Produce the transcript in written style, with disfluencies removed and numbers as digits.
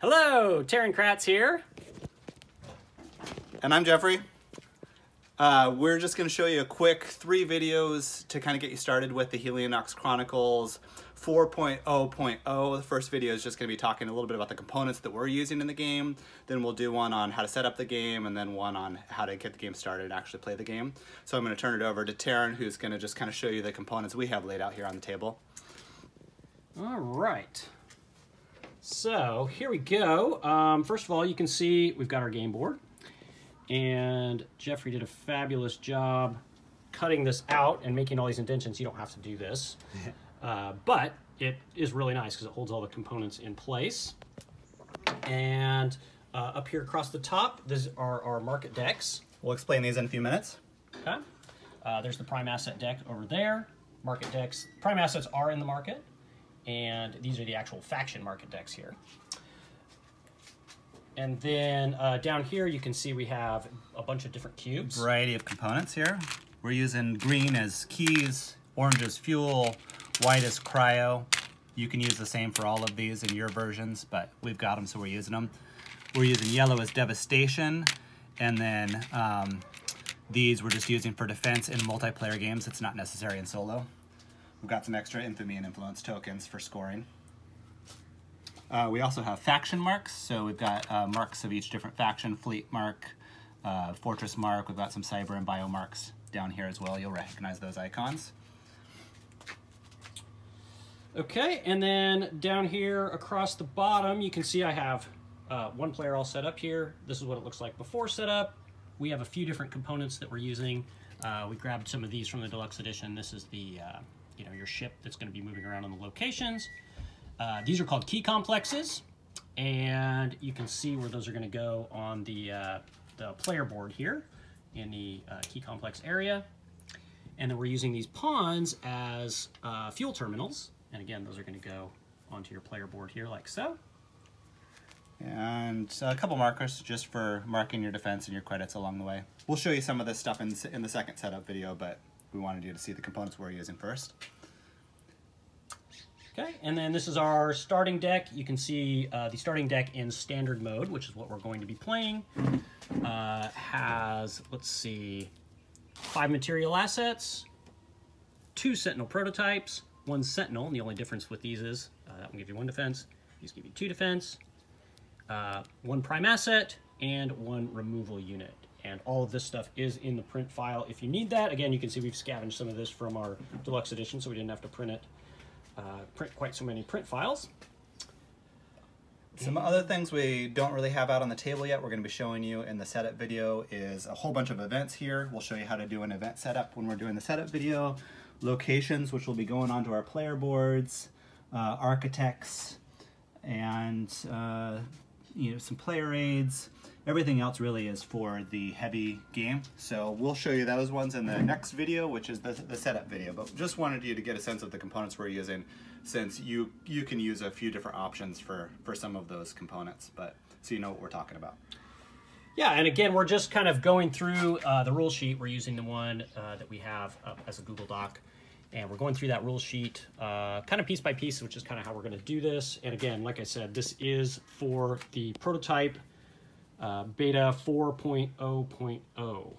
Hello, Taran here. And I'm Jeffrey. We're just going to show you a quick 3 videos to kind of get you started with the Helionox Chronicles 4.0.0. The first video is just going to be talking a little bit about the components that we're using in the game. Then we'll do one on how to set up the game, and then one on how to get the game started and actually play the game. So I'm going to turn it over to Taran, who's going to just kind of show you the components we have laid out here on the table. All right. So here we go. First of all, you can see we've got our game board. And Jeffrey did a fabulous job cutting this out and making all these indentions. You don't have to do this. But it is really nice because it holds all the components in place. And up here across the top, these are our market decks. We'll explain these in a few minutes. Okay. There's the prime asset deck over there. Market decks. Prime assets are in the market. And these are the actual faction market decks here. And then down here, you can see we have a bunch of different cubes. Variety of components here. We're using green as keys, orange as fuel, white as cryo. You can use the same for all of these in your versions, but we've got them, so we're using them. We're using yellow as devastation, and then these we're just using for defense in multiplayer games. It's not necessary in solo. We've got some extra infamy and influence tokens for scoring. We also have faction marks, so we've got marks of each different faction, fleet mark, fortress mark. We've got some cyber and bio marks down here as well. You'll recognize those icons. Okay, and then down here across the bottom, you can see I have one player all set up here. This is what it looks like before setup. We have a few different components that we're using. We grabbed some of these from the deluxe edition. This is the your ship that's going to be moving around on the locations. These are called key complexes, and you can see where those are going to go on the player board here in the key complex area. And then we're using these pawns as fuel terminals, and again, those are going to go onto your player board here like so. And a couple markers just for marking your defense and your credits along the way. We'll show you some of this stuff in the second setup video, but we wanted you to see the components we're using first. Okay, and then this is our starting deck. You can see the starting deck in standard mode, which is what we're going to be playing. Has, let's see, 5 material assets, 2 sentinel prototypes, 1 sentinel, and the only difference with these is that one gives you 1 defense, these give you 2 defense, 1 prime asset, and 1 removal unit. And all of this stuff is in the print file if you need that. Again, you can see we've scavenged some of this from our deluxe edition, so we didn't have to print quite so many print files. Some other things we don't really have out on the table yet we're going to be showing you in the setup video is a whole bunch of events here. We'll show you how to do an event setup when we're doing the setup video. Locations, which will be going onto our player boards, architects, and some player aids. Everything else really is for the heavy game. So we'll show you those ones in the next video, which is the setup video. But just wanted you to get a sense of the components we're using, since you can use a few different options for some of those components, but so you know what we're talking about. Yeah, and again, we're just kind of going through the rule sheet. We're using the one that we have up as a Google Doc. And we're going through that rule sheet kind of piece by piece, which is kind of how we're going to do this. And again, like I said, this is for the prototype beta 4.0.0.